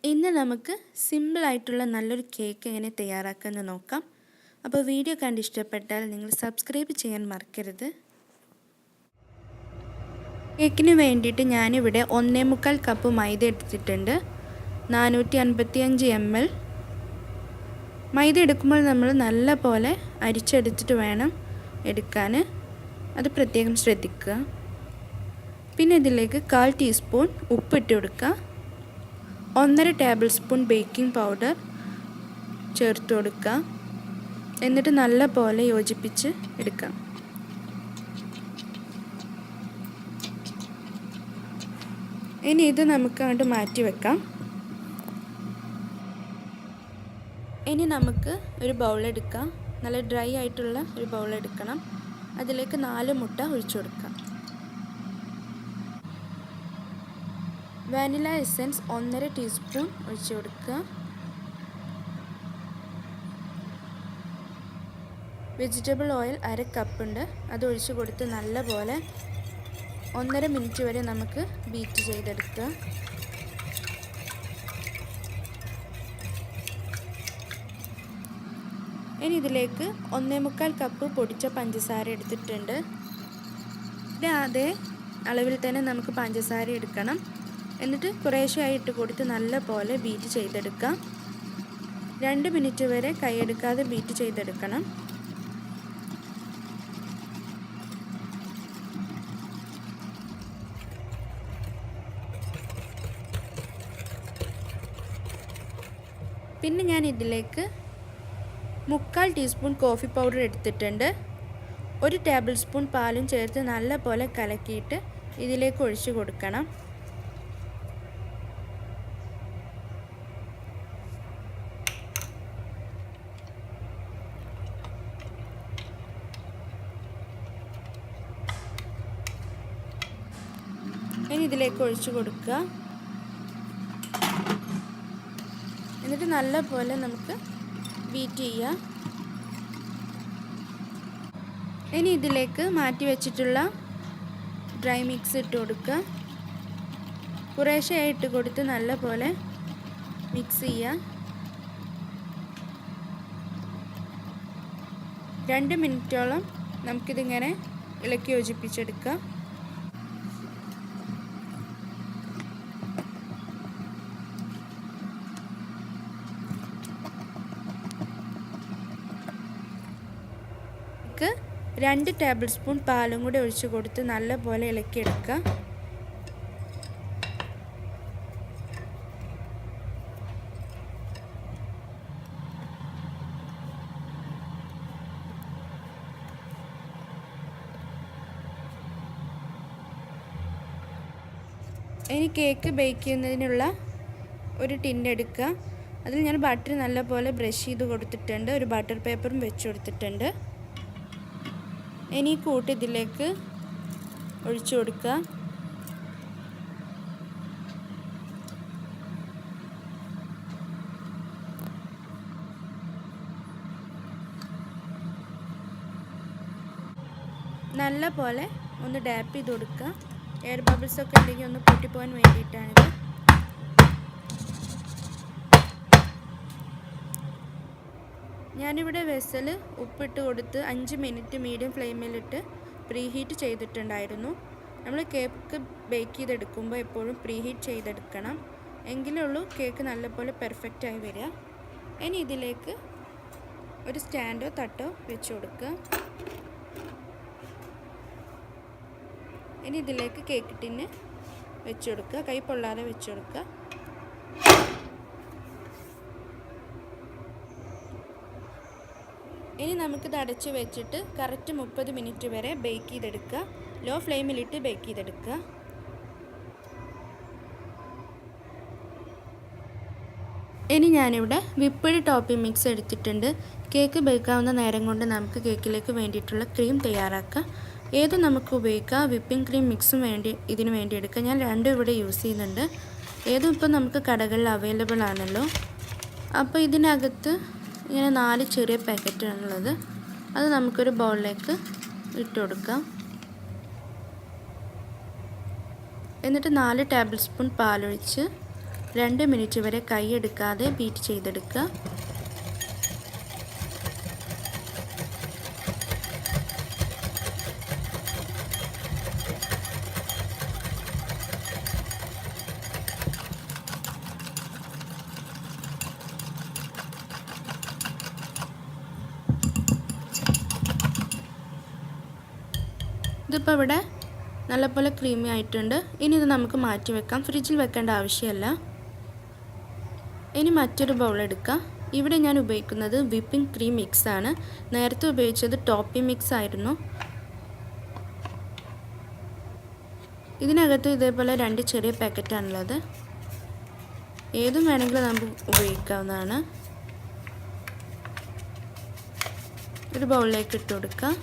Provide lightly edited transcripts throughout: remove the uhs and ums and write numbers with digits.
ഇന്ന് നമുക്ക് സിമ്പിളായിട്ടുള്ള നല്ലൊരു കേക്ക് എങ്ങനെ തയ്യാറാക്കാമെന്ന് നോക്കാം. അപ്പോൾ വീഡിയോ കണ്ട് ഇഷ്ടപ്പെട്ടാൽ നിങ്ങൾ സബ്സ്ക്രൈബ് ചെയ്യാൻ മറക്കരുത്. കേക്കിന് വേണ്ടിയിട്ട് ഞാനിവിടെ 1.25 കപ്പ് മൈദ എടുത്തിട്ടുണ്ട്. 455 ml മൈദ എടുക്കുമ്പോൾ നമ്മൾ നല്ല പോലെ അരിച്ചെടുത്തിട്ട് വേണം എടുക്കാൻ, അത് പ്രത്യേകം ശ്രദ്ധിക്കുക. പിന്നെ ഇതിലേക്ക് 1/4 ടീസ്പൂൺ ഉപ്പിട്ട് കൊടുക്കുക. 1.5 ടേബിൾ സ്പൂൺ ബേക്കിംഗ് പൗഡർ ചേർത്ത് കൊടുക്കുക. എന്നിട്ട് നല്ല പോലെ യോജിപ്പിച്ച് എടുക്കാം. ഇനി ഇത് നമുക്ക് അങ്ങോട്ട് മാറ്റി വെക്കാം. ഇനി നമുക്ക് ഒരു ബൗൾ എടുക്കാം. നല്ല ഡ്രൈ ആയിട്ടുള്ള ഒരു ബൗൾ എടുക്കണം. അതിലേക്ക് 4 മുട്ട ഒഴിച്ചു കൊടുക്കാം. വാനില എസൻസ് 1.5 ടീസ്പൂൺ ഒഴിച്ചു കൊടുക്കുക. വെജിറ്റബിൾ ഓയിൽ 1/2 കപ്പ് ഉണ്ട്, അത് ഒഴിച്ചു കൊടുത്ത് നല്ലപോലെ 1.5 മിനിറ്റ് വരെ നമുക്ക് ബീറ്റ് ചെയ്തെടുക്കുക. ഇനി ഇതിലേക്ക് 1.25 കപ്പ് പൊടിച്ച പഞ്ചസാര എടുത്തിട്ടുണ്ട്. അതേ അളവിൽ തന്നെ നമുക്ക് പഞ്ചസാര എടുക്കണം. എന്നിട്ട് കുറേശ്ശെയായി ഇട്ട് കൊടുത്ത് നല്ല പോലെ ബീറ്റ് ചെയ്തെടുക്കാം. 2 മിനിറ്റ് വരെ കൈയെടുക്കാതെ ബീറ്റ് ചെയ്തെടുക്കണം. പിന്നെ ഞാൻ ഇതിലേക്ക് 3/4 ടീസ്പൂൺ കോഫി പൗഡർ എടുത്തിട്ടുണ്ട്. 1 ടേബിൾ സ്പൂൺ പാലും ചേർത്ത് നല്ല പോലെ കലക്കിയിട്ട് ഇതിലേക്ക് ഒഴിച്ചു കൊടുക്കണം. ഇനി ഇതിലേക്ക് ഒഴിച്ചു കൊടുക്കുക. എന്നിട്ട് നല്ല പോലെ നമുക്ക് ബീറ്റ് ചെയ്യാം. ഇനി ഇതിലേക്ക് മാറ്റി വെച്ചിട്ടുള്ള ഡ്രൈ മിക്സ് ഇട്ട് കൊടുക്കുക. കുറേശ്ശെയായി ഇട്ട് കൊടുത്ത് നല്ല പോലെ മിക്സ് ചെയ്യുക. 2 മിനിറ്റോളം നമുക്കിതിങ്ങനെ ഇളക്കി യോജിപ്പിച്ചെടുക്കാം. ക്ക് 2 ടേബിൾ സ്പൂൺ പാലും കൂടി ഒഴിച്ചു കൊടുത്ത് നല്ല പോലെ ഇളക്കിയെടുക്കുക. ഇനി കേക്ക് ബേക്ക് ചെയ്യുന്നതിനുള്ള ഒരു ടിൻ എടുക്കുക. അതിൽ ഞാൻ ബട്ടർ നല്ല പോലെ ബ്രഷ് ചെയ്ത് കൊടുത്തിട്ടുണ്ട്. ഒരു ബട്ടർ പേപ്പറും വെച്ച് കൊടുത്തിട്ടുണ്ട്. ഇനി കൂട്ട് ഇതിലേക്ക് ഒഴിച്ചു കൊടുക്കുക. നല്ല പോലെ ഒന്ന് ഡാപ്പ് ചെയ്ത് കൊടുക്കുക. എയർ ബബിൾസ് ഒക്കെ ഉണ്ടെങ്കിൽ ഒന്ന് പൊട്ടിപ്പോകാൻ വേണ്ടിയിട്ടാണിത്. ഞാനിവിടെ വെസൽ ഉപ്പിട്ട് കൊടുത്ത് 5 മിനിറ്റ് മീഡിയം ഫ്ലെയിമിലിട്ട് പ്രീഹീറ്റ് ചെയ്തിട്ടുണ്ടായിരുന്നു. നമ്മൾ കേക്ക് ബേക്ക് ചെയ്തെടുക്കുമ്പോൾ എപ്പോഴും പ്രീഹീറ്റ് ചെയ്തെടുക്കണം, എങ്കിലേ ഉള്ളൂ കേക്ക് നല്ലപോലെ പെർഫെക്റ്റായി വരിക. ഇനി ഇതിലേക്ക് ഒരു സ്റ്റാൻഡോ തട്ടോ വെച്ച് കൊടുക്കുക. ഇനി ഇതിലേക്ക് കേക്ക് ടിന്ന് വെച്ച് കൊടുക്കുക. കൈ പൊള്ളാതെ വെച്ച് കൊടുക്കുക. ഇനി നമുക്കിത് അടച്ച് വെച്ചിട്ട് കറക്റ്റ് 30 മിനിറ്റ് വരെ ബേക്ക് ചെയ്തെടുക്കുക. ലോ ഫ്ലെയിമിലിട്ട് ബേക്ക് ചെയ്തെടുക്കുക. ഇനി ഞാനിവിടെ വിപ്പിഡ് ടോപ്പിംഗ് മിക്സ് എടുത്തിട്ടുണ്ട്. കേക്ക് ബേക്കാവുന്ന നേരം കൊണ്ട് നമുക്ക് കേക്കിലേക്ക് വേണ്ടിയിട്ടുള്ള ക്രീം തയ്യാറാക്കാം. ഏത് നമുക്ക് ഉപയോഗിക്കാം. വിപ്പിംഗ് ക്രീം മിക്സും ഇതിന് വേണ്ടി എടുക്കാം. ഞാൻ രണ്ടും ഇവിടെ യൂസ് ചെയ്യുന്നുണ്ട്. ഏതും ഇപ്പോൾ നമുക്ക് കടകളിൽ അവൈലബിൾ ആണല്ലോ. അപ്പോൾ ഇതിനകത്ത് ഇങ്ങനെ 4 ചെറിയ പാക്കറ്റാണുള്ളത്. അത് നമുക്കൊരു ബൗളിലേക്ക് ഇട്ട് കൊടുക്കാം. എന്നിട്ട് 4 ടേബിൾ സ്പൂൺ പാലൊഴിച്ച് 2 മിനിറ്റ് വരെ കൈയെടുക്കാതെ ബീറ്റ് ചെയ്തെടുക്കുക. ഇതിപ്പോൾ ഇവിടെ നല്ലപോലെ ക്രീമി ആയിട്ടുണ്ട്. ഇനി ഇത് നമുക്ക് മാറ്റി വെക്കാം. ഫ്രിഡ്ജിൽ വെക്കേണ്ട ആവശ്യമില്ല. ഇനി മറ്റൊരു ബൗൾ എടുക്കാം. ഇവിടെ ഞാൻ ഉപയോഗിക്കുന്നത് വിപ്പിംഗ് ക്രീം മിക്സ് ആണ്. നേരത്തെ ഉപയോഗിച്ചത് ടോപ്പിംഗ് മിക്സ് ആയിരുന്നു. ഇതിനകത്ത് ഇതേപോലെ 2 ചെറിയ പാക്കറ്റാണുള്ളത്. ഏതും വേണമെങ്കിലും നമുക്ക് ഉപയോഗിക്കാവുന്നതാണ്. ഒരു ബൗളിലേക്ക് ഇട്ട് കൊടുക്കാം.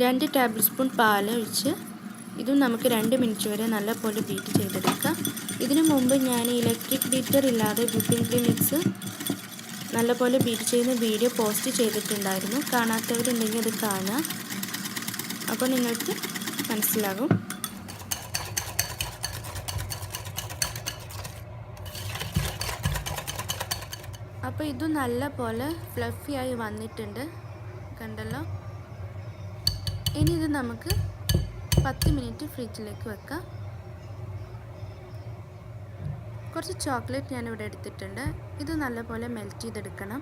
രണ്ട് ടേബിൾ സ്പൂൺ പാൽ ഒഴിച്ച് ഇതും നമുക്ക് 2 മിനിറ്റ് വരെ നല്ലപോലെ ബീറ്റ് ചെയ്തെടുക്കാം. ഇതിനു മുമ്പ് ഞാൻ ഇലക്ട്രിക് ബീറ്റർ ഇല്ലാതെ വിപ്പിംഗ് ക്രീം മിക്സ് നല്ലപോലെ ബീറ്റ് ചെയ്യുന്ന വീഡിയോ പോസ്റ്റ് ചെയ്തിട്ടുണ്ടായിരുന്നു. കാണാത്തവരുണ്ടെങ്കിൽ അത് കാണാം. അപ്പോൾ നിങ്ങൾക്ക് മനസ്സിലാകും. അപ്പോൾ ഇത് നല്ലപോലെ ഫ്ലഫി ആയി വന്നിട്ടുണ്ട്, കണ്ടല്ലോ. ഇനി ഇത് നമുക്ക് 10 മിനിറ്റ് ഫ്രിഡ്ജിലേക്ക് വെക്കാം. കുറച്ച് ചോക്ലേറ്റ് ഞാനിവിടെ എടുത്തിട്ടുണ്ട്. ഇത് നല്ലപോലെ മെൽറ്റ് ചെയ്തെടുക്കണം.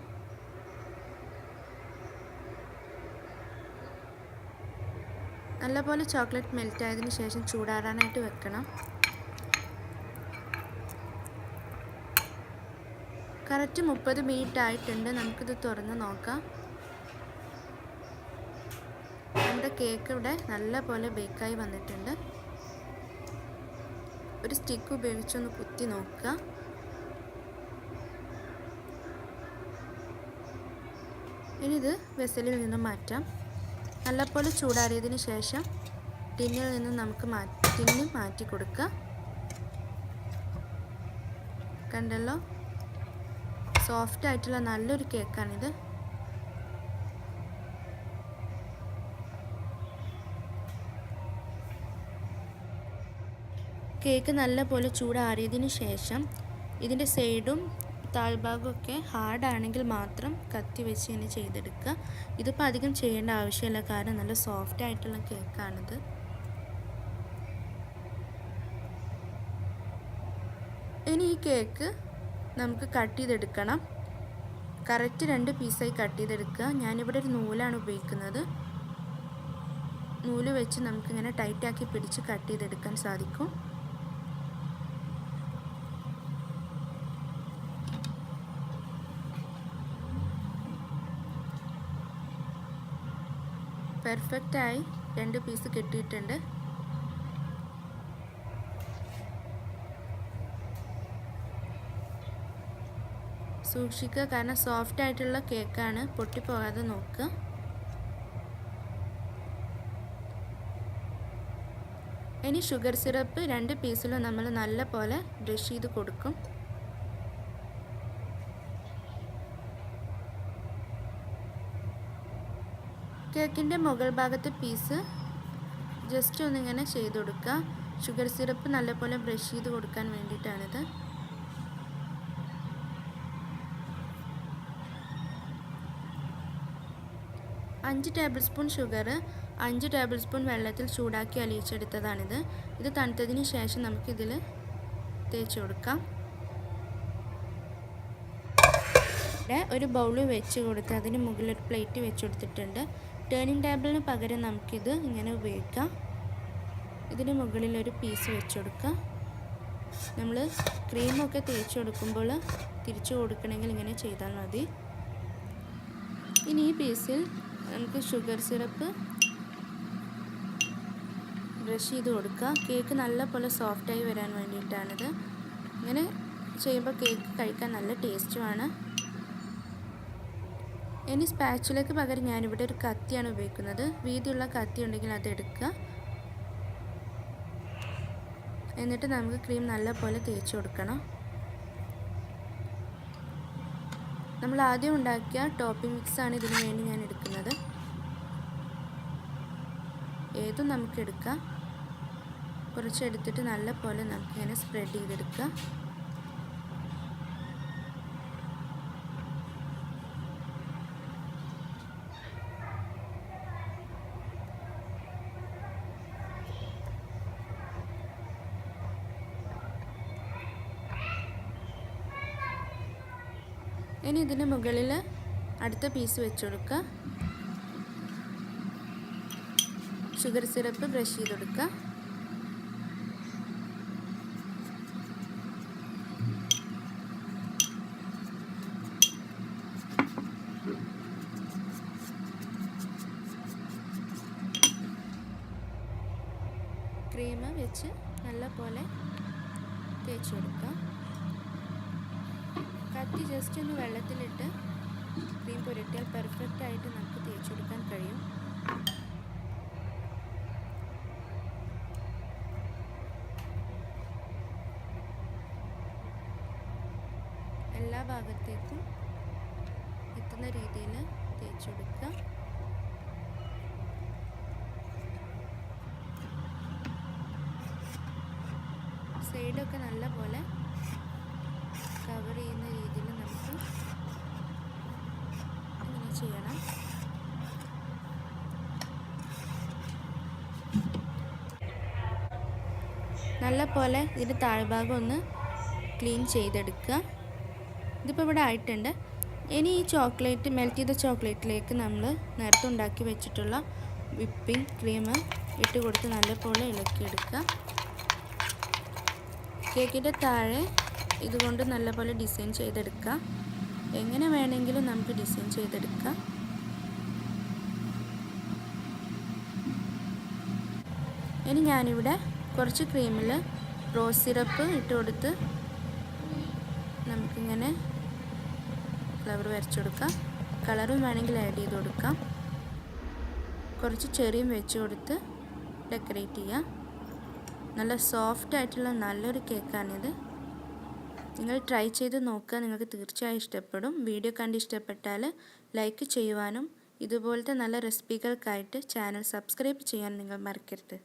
നല്ലപോലെ ചോക്ലേറ്റ് മെൽറ്റ് ആയതിനു ശേഷം ചൂടാറാനായിട്ട് വെക്കണം. കറക്റ്റ് 30 മിനിറ്റ് ആയിട്ടുണ്ട്. നമുക്കിത് തുറന്ന് നോക്കാം. നമ്മുടെ കേക്ക് ഇവിടെ നല്ലപോലെ ബേക്കായി വന്നിട്ടുണ്ട്. ഒരു സ്റ്റിക്ക് ഉപയോഗിച്ചൊന്ന് കുത്തി നോക്കുക. ഇനി ഇത് വെസലിൽ നിന്ന് മാറ്റാം. നല്ലപോലെ ചൂടാറിയതിന് ശേഷം ടിന്നിൽ നിന്ന് നമുക്ക് ടിന്ന് മാറ്റി കൊടുക്കുക. കണ്ടല്ലോ, സോഫ്റ്റ് ആയിട്ടുള്ള നല്ലൊരു കേക്കാണിത്. കേക്ക് നല്ലപോലെ ചൂടാറിയതിന് ശേഷം ഇതിൻ്റെ സൈഡും താഴ്ഭാഗമൊക്കെ ഹാർഡാണെങ്കിൽ മാത്രം കത്തി വെച്ച് ഇങ്ങനെ ചെയ്തെടുക്കുക. ഇതിപ്പോൾ അധികം ചെയ്യേണ്ട ആവശ്യമില്ല, കാരണം നല്ല സോഫ്റ്റ് ആയിട്ടുള്ള കേക്കാണിത്. ഇനി ഈ കേക്ക് നമുക്ക് കട്ട് ചെയ്തെടുക്കണം. കറക്റ്റ് 2 പീസായി കട്ട് ചെയ്തെടുക്കുക. ഞാനിവിടെ ഒരു നൂലാണ് ഉപയോഗിക്കുന്നത്. നൂല് വെച്ച് നമുക്കിങ്ങനെ ടൈറ്റാക്കി പിടിച്ച് കട്ട് ചെയ്തെടുക്കാൻ സാധിക്കും. പെർഫെക്റ്റായി 2 പീസ് കിട്ടിയിട്ടുണ്ട്. സൂക്ഷിക്കുക, കാരണം സോഫ്റ്റ് ആയിട്ടുള്ള കേക്കാണ്, പൊട്ടിപ്പോകാതെ നോക്കുക. ഇനി ഷുഗർ സിറപ്പ് 2 പീസിലും നമ്മൾ നല്ലപോലെ ബ്രഷ് ചെയ്ത് കൊടുക്കും. കേക്കിൻ്റെ മുകൾ ഭാഗത്തെ പീസ് ജസ്റ്റ് ഒന്നിങ്ങനെ ചെയ്ത് കൊടുക്കുക. ഷുഗർ സിറപ്പ് നല്ലപോലെ ബ്രഷ് ചെയ്ത് കൊടുക്കാൻ വേണ്ടിയിട്ടാണിത്. അഞ്ച് table spoon sugar 5 table spoon വെള്ളത്തിൽ ചൂടാക്കി അലിയിച്ചെടുത്തതാണിത്. ഇത് തണുത്തതിന് ശേഷം നമുക്കിതിൽ തേച്ച് കൊടുക്കാം. ഒരു ബൗൾ വെച്ച് കൊടുത്ത് അതിന് മുകളിൽ ഒരു പ്ലേറ്റ് വെച്ച് കൊടുത്തിട്ടുണ്ട്. ടേണിംഗ് ടേബിളിന് പകരം നമുക്കിത് ഇങ്ങനെ ഉപയോഗിക്കാം. ഇതിന് മുകളിൽ ഒരു പീസ് വെച്ച് കൊടുക്കുക. നമ്മൾ ക്രീമൊക്കെ തേച്ച് കൊടുക്കുമ്പോൾ തിരിച്ചു കൊടുക്കണമെങ്കിൽ ഇങ്ങനെ ചെയ്താൽ മതി. ഇനി ഈ പീസിൽ നമുക്ക് ഷുഗർ സിറപ്പ് ബ്രഷ് ചെയ്ത് കൊടുക്കുക. കേക്ക് നല്ലപോലെ സോഫ്റ്റായി വരാൻ വേണ്ടിയിട്ടാണിത്. ഇങ്ങനെ ചെയ്യുമ്പോൾ കേക്ക് കഴിക്കാൻ നല്ല ടേസ്റ്റുമാണ്. ഇനി സ്പാച്ചുലയ്ക്ക് പകരം ഞാനിവിടെ ഒരു കത്തിയാണ് ഉപയോഗിക്കുന്നത്. വീതിയുള്ള കത്തി ഉണ്ടെങ്കിൽ അതെടുക്കുക. എന്നിട്ട് നമുക്ക് ക്രീം നല്ലപോലെ തേച്ച് കൊടുക്കണം. നമ്മൾ ആദ്യം ഉണ്ടാക്കിയ ടോപ്പിംഗ് മിക്സാണ് ഇതിനു വേണ്ടി ഞാൻ എടുക്കുന്നത്. ഏത് മൊത്തം നമുക്ക് എടുക്കാം. കുറച്ചെടുത്തിട്ട് നല്ല പോലെ നമുക്കിങ്ങനെ സ്പ്രെഡ് ചെയ്തെടുക്കാം. ഇനി ഇതിന് മുകളിൽ അടുത്ത പീസ് വെച്ച് കൊടുക്കുക. ഷുഗർ സിറപ്പ് ബ്രഷ് ചെയ്ത് കൊടുക്കുക. ക്രീം വെച്ച് നല്ല പോലെ തേച്ച് കൊടുക്കുക. കത്തി ജസ്റ്റ് ഒന്ന് വെള്ളത്തിലിട്ട് ക്രീം പുരട്ടിയാൽ പെർഫെക്റ്റ് ആയിട്ട് നമുക്ക് തേച്ച് കൊടുക്കാൻ കഴിയും. എല്ലാ ഭാഗത്തേക്കും എത്തുന്ന രീതിയിൽ തേച്ച് കൊടുക്കുക. സൈഡൊക്കെ നല്ല പോലെ കവർ ചെയ്യുന്ന രീതിയിൽ നമുക്ക് ഇങ്ങനെ ചെയ്യണം. നല്ല പോലെ ഇതിൻ്റെ താഴ്ഭാഗം ഒന്ന് ക്ലീൻ ചെയ്തെടുക്കുക. ഇതിപ്പോൾ ഇവിടെ ആയിട്ടുണ്ട്. ഇനി ഈ ചോക്ലേറ്റ് മെൽറ്റ് ചെയ്ത ചോക്ലേറ്റിലേക്ക് നമ്മൾ നേരത്തെ ഉണ്ടാക്കി വെച്ചിട്ടുള്ള വിപ്പിംഗ് ക്രീം ഇട്ട് കൊടുത്ത് നല്ലപോലെ ഇളക്കിയെടുക്കുക. കേക്കിൻ്റെ താഴെ ഇതുകൊണ്ട് നല്ലപോലെ ഡിസൈൻ ചെയ്തെടുക്കുക. എങ്ങനെ വേണമെങ്കിലും നമുക്ക് ഡിസൈൻ ചെയ്തെടുക്കാം. ഇനി ഞാനിവിടെ കുറച്ച് ക്രീമിൽ റോസ് സിറപ്പ് ഇട്ട് കൊടുത്ത് നമുക്കിങ്ങനെ ഫ്ലവർ വരച്ചു കൊടുക്കാം. കളറും വേണമെങ്കിൽ ആഡ് ചെയ്ത് കൊടുക്കാം. കുറച്ച് ചെറിയും വെച്ച് കൊടുത്ത് ഡെക്കറേറ്റ് ചെയ്യാം. നല്ല സോഫ്റ്റ് ആയിട്ടുള്ള നല്ലൊരു കേക്കാണിത്. നിങ്ങൾ ട്രൈ ചെയ്ത് നോക്കുക. നിങ്ങൾക്ക് തീർച്ചയായും ഇഷ്ടപ്പെടും. വീഡിയോ കണ്ട് ഇഷ്ടപ്പെട്ടാൽ ലൈക്ക് ചെയ്യുവാനും ഇതുപോലത്തെ നല്ല റെസിപ്പികൾക്കായിട്ട് ചാനൽ സബ്സ്ക്രൈബ് ചെയ്യാൻ നിങ്ങൾ മറക്കരുത്.